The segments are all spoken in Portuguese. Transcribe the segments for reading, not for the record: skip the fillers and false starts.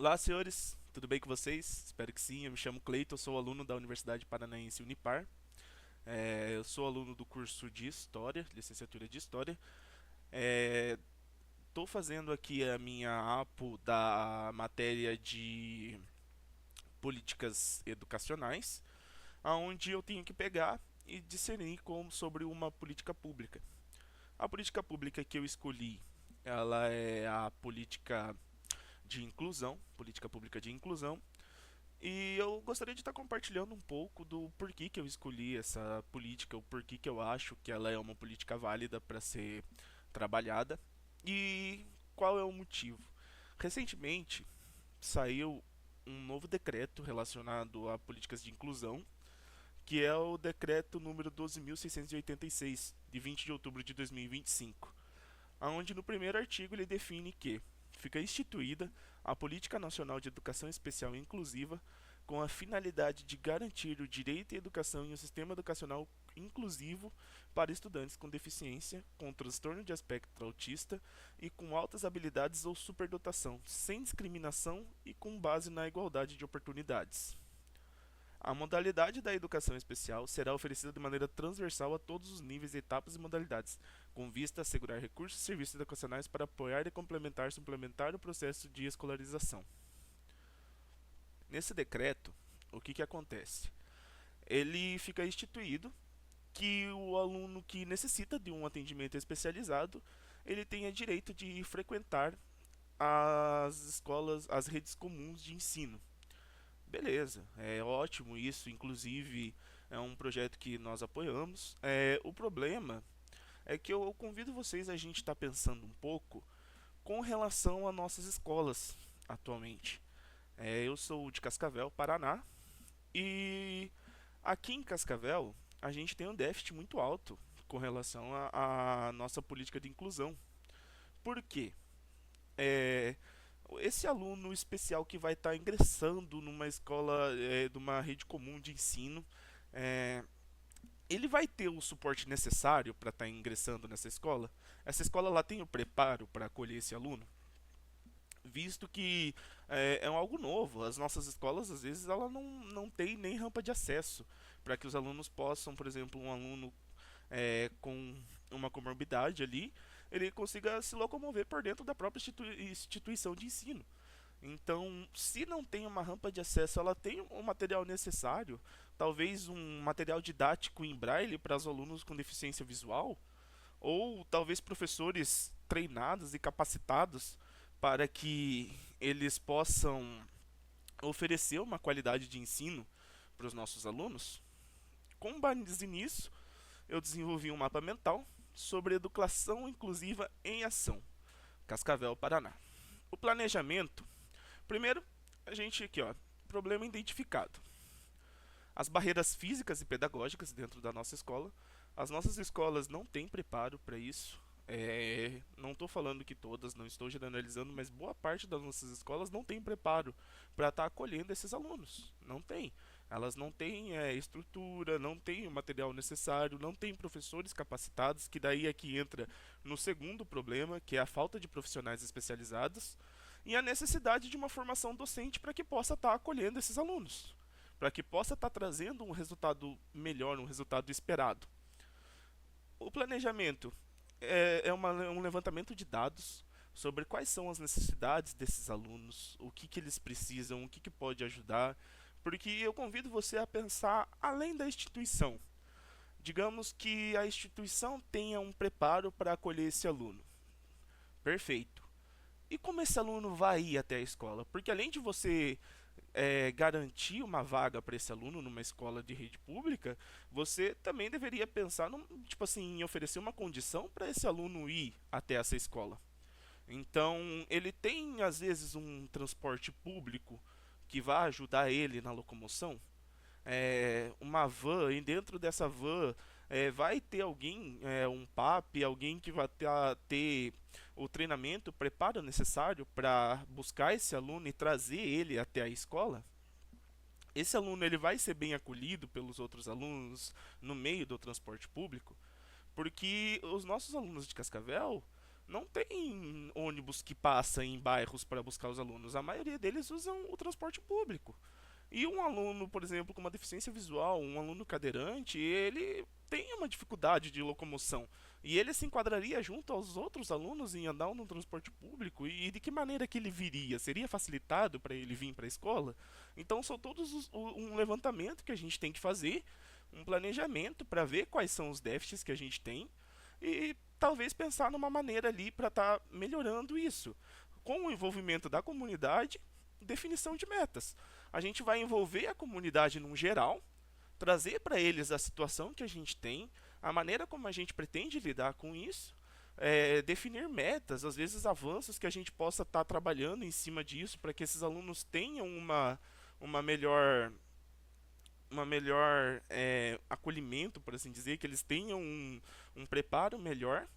Olá, senhores, tudo bem com vocês? Espero que sim. Eu me chamo Cleiton, sou aluno da Universidade Paranaense Unipar. Eu sou aluno do curso de História, licenciatura de História. Estou fazendo aqui a minha APO da matéria de Políticas Educacionais, onde eu tenho que pegar e discernir sobre uma política pública. A política pública que eu escolhi, ela é a política de inclusão, política pública de inclusão. E eu gostaria de estar compartilhando um pouco do porquê que eu escolhi essa política, o porquê que eu acho que ela é uma política válida para ser trabalhada e qual é o motivo. Recentemente saiu um novo decreto relacionado a políticas de inclusão, que é o decreto número 12.686, de 20 de outubro de 2025, onde no primeiro artigo ele define que fica instituída a Política Nacional de Educação Especial e Inclusiva com a finalidade de garantir o direito à educação e um sistema educacional inclusivo para estudantes com deficiência, com transtorno de espectro autista e com altas habilidades ou superdotação, sem discriminação e com base na igualdade de oportunidades. A modalidade da educação especial será oferecida de maneira transversal a todos os níveis, etapas e modalidades, com vista a assegurar recursos e serviços educacionais para apoiar e suplementar o processo de escolarização. Nesse decreto, o que acontece? Ele fica instituído que o aluno que necessita de um atendimento especializado, ele tenha direito de frequentar as escolas, as redes comuns de ensino. Beleza, é ótimo isso, inclusive é um projeto que nós apoiamos. O problema é que eu convido vocês a gente estar pensando um pouco com relação às nossas escolas atualmente. Eu sou de Cascavel, Paraná, e aqui em Cascavel a gente tem um déficit muito alto com relação à nossa política de inclusão. Por quê? É, esse aluno especial que vai estar ingressando numa escola, de uma rede comum de ensino, é, ele vai ter o suporte necessário para estar ingressando nessa escola? Essa escola lá tem o preparo para acolher esse aluno? Visto que é algo novo, as nossas escolas às vezes ela não tem nem rampa de acesso para que os alunos possam, por exemplo, um aluno com uma comorbidade ali, ele consiga se locomover por dentro da própria instituição de ensino. Então, se não tem uma rampa de acesso, ela tem o material necessário, talvez um material didático em braille para os alunos com deficiência visual, ou talvez professores treinados e capacitados para que eles possam oferecer uma qualidade de ensino para os nossos alunos. Com base nisso, eu desenvolvi um mapa mental sobre educação inclusiva em ação, Cascavel, Paraná. O planejamento, primeiro, a gente aqui, ó, problema identificado. As barreiras físicas e pedagógicas dentro da nossa escola. As nossas escolas não têm preparo para isso. Não estou falando que todas, não estou generalizando, mas boa parte das nossas escolas não tem preparo para estar acolhendo esses alunos. Não tem. Elas não têm estrutura, não têm o material necessário, não têm professores capacitados, que daí é que entra no segundo problema, que é a falta de profissionais especializados e a necessidade de uma formação docente para que possa estar acolhendo esses alunos, para que possa estar trazendo um resultado melhor, um resultado esperado. O planejamento um levantamento de dados sobre quais são as necessidades desses alunos, o que eles precisam, o que pode ajudar, porque eu convido você a pensar além da instituição. Digamos que a instituição tenha um preparo para acolher esse aluno. Perfeito. E como esse aluno vai ir até a escola? Porque além de você garantir uma vaga para esse aluno numa escola de rede pública, você também deveria pensar tipo assim, em oferecer uma condição para esse aluno ir até essa escola. Então, ele tem às vezes um transporte público que vai ajudar ele na locomoção, uma van, e dentro dessa van vai ter alguém, um PAP, alguém que vai ter o treinamento, o preparo necessário para buscar esse aluno e trazer ele até a escola. Esse aluno ele vai ser bem acolhido pelos outros alunos no meio do transporte público, porque os nossos alunos de Cascavel, Não tem ônibus que passa em bairros para buscar os alunos. A maioria deles usam o transporte público. E um aluno, por exemplo, com uma deficiência visual, um aluno cadeirante, ele tem uma dificuldade de locomoção. E ele se enquadraria junto aos outros alunos em andar no transporte público? E de que maneira que ele viria? Seria facilitado para ele vir para a escola? Então são todos um levantamento que a gente tem que fazer, um planejamento para ver quais são os déficits que a gente tem e talvez pensar numa maneira ali para estar melhorando isso. Com o envolvimento da comunidade, definição de metas. A gente vai envolver a comunidade num geral, trazer para eles a situação que a gente tem, a maneira como a gente pretende lidar com isso, definir metas, às vezes avanços que a gente possa estar trabalhando em cima disso para que esses alunos tenham uma melhor acolhimento, por assim dizer, que eles tenham um preparo melhor.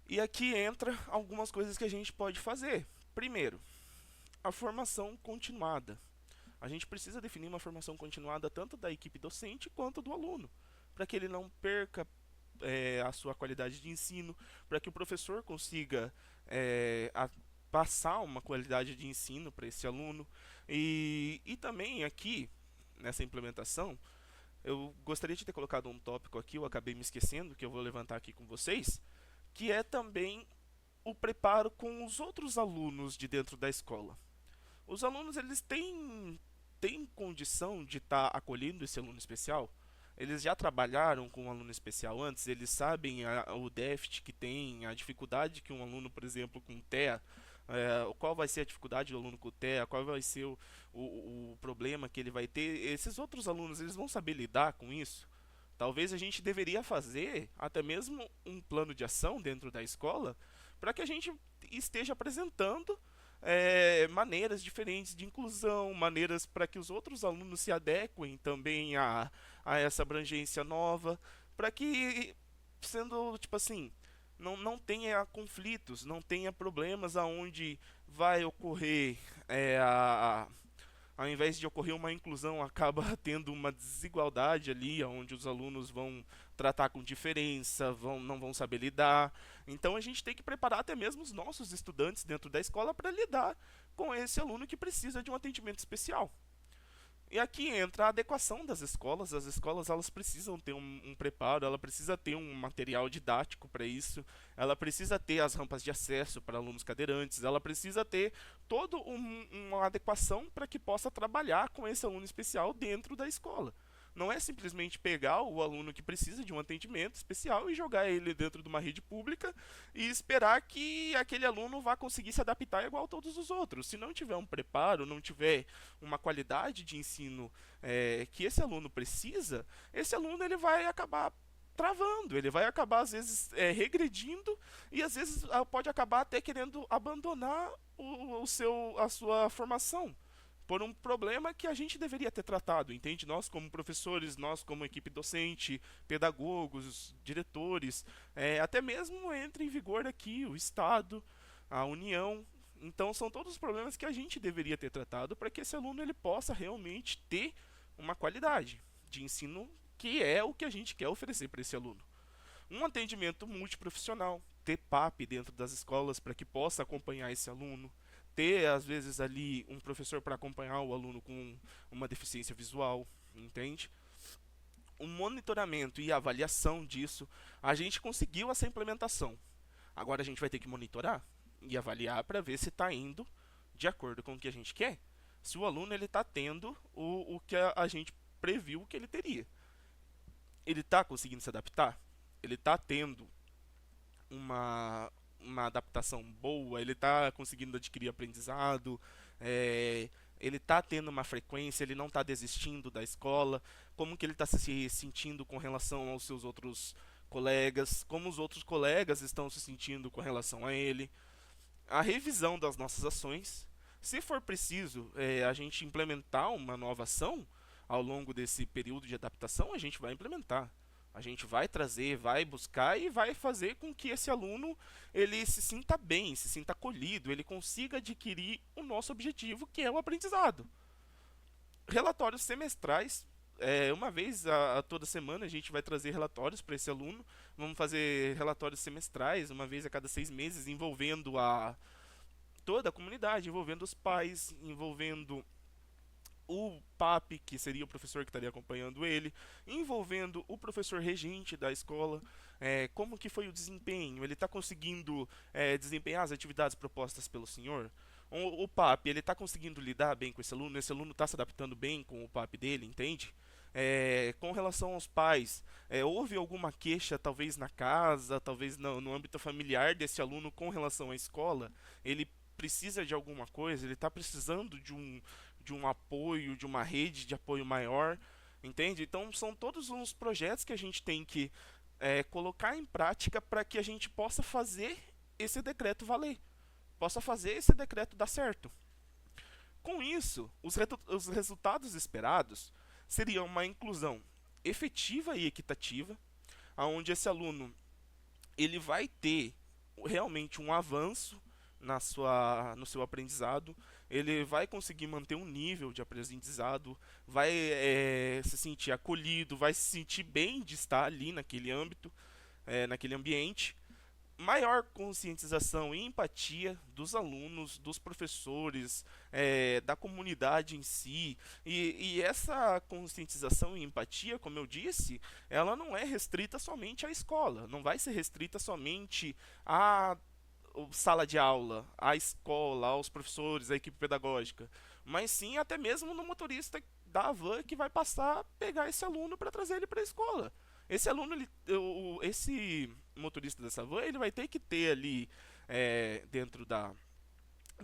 E aqui entra algumas coisas que a gente pode fazer. Primeiro, a formação continuada. A gente precisa definir uma formação continuada tanto da equipe docente quanto do aluno, para que ele não perca a sua qualidade de ensino, para que o professor consiga passar uma qualidade de ensino para esse aluno. E também aqui, nessa implementação, eu gostaria de ter colocado um tópico aqui, eu acabei me esquecendo, que eu vou levantar aqui com vocês, que é também o preparo com os outros alunos de dentro da escola. Os alunos, eles têm condição de estar acolhendo esse aluno especial? Eles já trabalharam com um aluno especial antes? Eles sabem o déficit que tem, a dificuldade que um aluno, por exemplo, com TEA, qual vai ser a dificuldade do aluno com TEA, qual vai ser o problema que ele vai ter? Esses outros alunos, eles vão saber lidar com isso? Talvez a gente deveria fazer até mesmo um plano de ação dentro da escola para que a gente esteja apresentando maneiras diferentes de inclusão, maneiras para que os outros alunos se adequem também a essa abrangência nova, para que, sendo tipo assim, não tenha conflitos, não tenha problemas aonde vai ocorrer ao invés de ocorrer uma inclusão, acaba tendo uma desigualdade ali, onde os alunos vão tratar com diferença, não vão saber lidar. Então a gente tem que preparar até mesmo os nossos estudantes dentro da escola para lidar com esse aluno que precisa de um atendimento especial. E aqui entra a adequação das escolas. As escolas, elas precisam ter um preparo, ela precisa ter um material didático para isso, ela precisa ter as rampas de acesso para alunos cadeirantes, ela precisa ter toda uma adequação para que possa trabalhar com esse aluno especial dentro da escola. Não é simplesmente pegar o aluno que precisa de um atendimento especial e jogar ele dentro de uma rede pública e esperar que aquele aluno vá conseguir se adaptar igual a todos os outros. Se não tiver um preparo, não tiver uma qualidade de ensino que esse aluno precisa, esse aluno ele vai acabar travando, ele vai acabar às vezes regredindo e às vezes pode acabar até querendo abandonar a sua formação por um problema que a gente deveria ter tratado, entende? Nós como professores, nós como equipe docente, pedagogos, diretores, até mesmo entra em vigor aqui o Estado, a União. Então são todos os problemas que a gente deveria ter tratado para que esse aluno ele possa realmente ter uma qualidade de ensino que é o que a gente quer oferecer para esse aluno. Um atendimento multiprofissional, ter PAP dentro das escolas para que possa acompanhar esse aluno, ter às vezes ali um professor para acompanhar o aluno com uma deficiência visual, entende? O monitoramento e a avaliação disso, a gente conseguiu essa implementação. Agora a gente vai ter que monitorar e avaliar para ver se está indo de acordo com o que a gente quer. Se o aluno ele está tendo o que a gente previu que ele teria. Ele está conseguindo se adaptar? Ele está tendo uma adaptação boa? Ele está conseguindo adquirir aprendizado? Ele está tendo uma frequência? Ele não está desistindo da escola? Como que ele está se sentindo com relação aos seus outros colegas? Como os outros colegas estão se sentindo com relação a ele? A revisão das nossas ações. Se for preciso a gente implementar uma nova ação ao longo desse período de adaptação, a gente vai implementar. A gente vai trazer, vai buscar e vai fazer com que esse aluno ele se sinta bem, se sinta acolhido, ele consiga adquirir o nosso objetivo, que é o aprendizado. Relatórios semestrais uma vez a toda semana a gente vai trazer relatórios para esse aluno. Vamos fazer relatórios semestrais, uma vez a cada 6 meses, envolvendo toda a comunidade, envolvendo os pais, envolvendo o PAP, que seria o professor que estaria acompanhando ele, envolvendo o professor regente da escola, como que foi o desempenho, ele está conseguindo desempenhar as atividades propostas pelo senhor? O PAP, ele está conseguindo lidar bem com esse aluno está se adaptando bem com o PAP dele, entende? Com relação aos pais, houve alguma queixa, talvez na casa, talvez no âmbito familiar desse aluno com relação à escola? Ele precisa de alguma coisa, ele está precisando de um apoio, de uma rede de apoio maior, entende? Então são todos uns projetos que a gente tem que colocar em prática para que a gente possa fazer esse decreto valer, possa fazer esse decreto dar certo. Com isso, os resultados esperados seriam uma inclusão efetiva e equitativa, onde esse aluno ele vai ter realmente um avanço no seu aprendizado, ele vai conseguir manter um nível de aprendizado, vai se sentir acolhido, vai se sentir bem de estar ali naquele âmbito, naquele ambiente. Maior conscientização e empatia dos alunos, dos professores, da comunidade em si. E essa conscientização e empatia, como eu disse, ela não é restrita somente à escola, não vai ser restrita somente à sala de aula, à escola, aos professores, à equipe pedagógica, mas sim até mesmo no motorista da van que vai passar a pegar esse aluno para trazer ele para a escola. Esse aluno, esse motorista dessa van, ele vai ter que ter ali dentro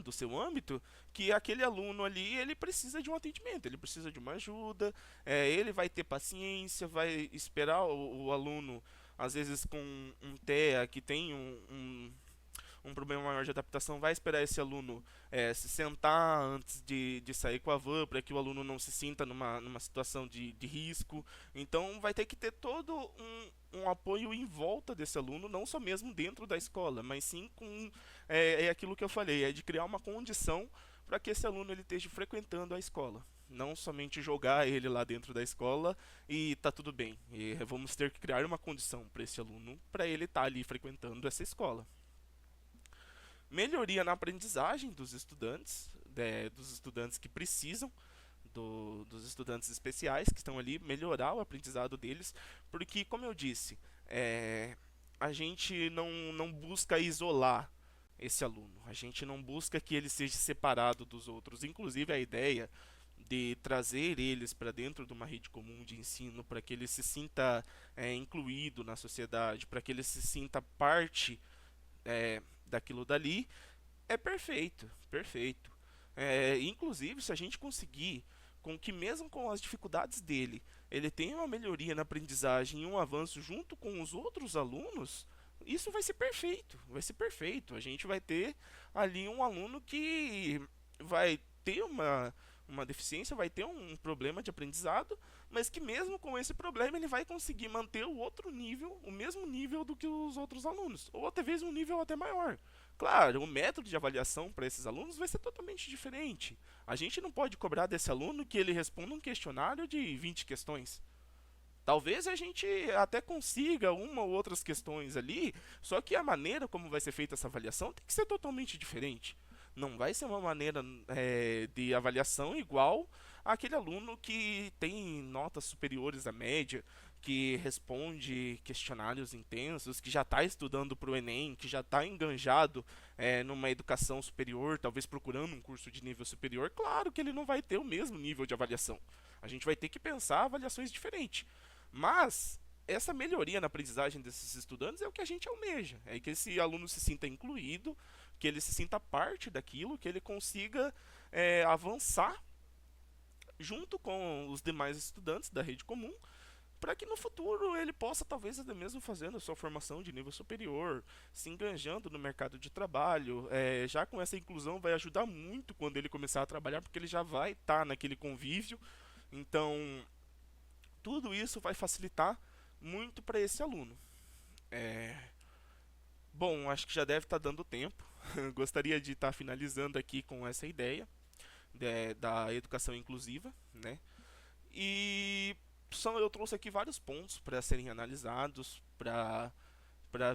do seu âmbito que aquele aluno ali ele precisa de um atendimento, ele precisa de uma ajuda, ele vai ter paciência, vai esperar o aluno às vezes com um TEA que tem um problema maior de adaptação, vai esperar esse aluno se sentar antes de sair com a van, para que o aluno não se sinta numa situação de risco. Então vai ter que ter todo um apoio em volta desse aluno, não só mesmo dentro da escola, mas sim com aquilo que eu falei, de criar uma condição para que esse aluno ele esteja frequentando a escola. Não somente jogar ele lá dentro da escola e tá tudo bem. E vamos ter que criar uma condição para esse aluno, para ele estar ali frequentando essa escola. Melhoria na aprendizagem dos estudantes que precisam, dos estudantes especiais que estão ali, melhorar o aprendizado deles, porque, como eu disse, a gente não busca isolar esse aluno, a gente não busca que ele seja separado dos outros, inclusive a ideia de trazer eles para dentro de uma rede comum de ensino, para que ele se sinta incluído na sociedade, para que ele se sinta parte daquilo dali, é perfeito, perfeito. Inclusive, se a gente conseguir com que mesmo com as dificuldades dele, ele tenha uma melhoria na aprendizagem e um avanço junto com os outros alunos, isso vai ser perfeito, vai ser perfeito. A gente vai ter ali um aluno que vai ter uma deficiência, vai ter um problema de aprendizado, mas que mesmo com esse problema ele vai conseguir manter o outro nível, o mesmo nível do que os outros alunos, ou até mesmo um nível até maior. Claro, o método de avaliação para esses alunos vai ser totalmente diferente. A gente não pode cobrar desse aluno que ele responda um questionário de 20 questões. Talvez a gente até consiga uma ou outras questões ali, só que a maneira como vai ser feita essa avaliação tem que ser totalmente diferente. Não vai ser uma maneira de avaliação igual àquele aluno que tem notas superiores à média, que responde questionários intensos, que já está estudando para o Enem, que já está enganjado numa educação superior, talvez procurando um curso de nível superior. Claro que ele não vai ter o mesmo nível de avaliação. A gente vai ter que pensar avaliações diferentes. Mas essa melhoria na aprendizagem desses estudantes é o que a gente almeja. É que esse aluno se sinta incluído, que ele se sinta parte daquilo, que ele consiga avançar junto com os demais estudantes da rede comum, para que no futuro ele possa talvez até mesmo fazendo a sua formação de nível superior, se enganjando no mercado de trabalho. Já com essa inclusão vai ajudar muito quando ele começar a trabalhar, porque ele já vai estar naquele convívio. Então, tudo isso vai facilitar muito para esse aluno. Bom, acho que já deve estar dando tempo. Gostaria de estar finalizando aqui com essa ideia da educação inclusiva, né? E eu trouxe aqui vários pontos para serem analisados, para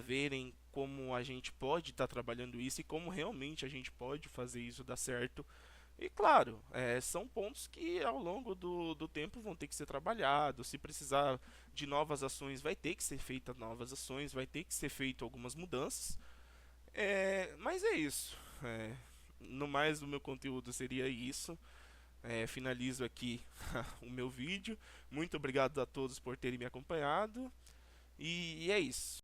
verem como a gente pode estar trabalhando isso e como realmente a gente pode fazer isso dar certo. E claro, são pontos que ao longo do tempo vão ter que ser trabalhados. Se precisar de novas ações, vai ter que ser feitas novas ações, vai ter que ser feito algumas mudanças. Mas é isso. No mais, o meu conteúdo seria isso. Finalizo aqui o meu vídeo. Muito obrigado a todos por terem me acompanhado. E é isso.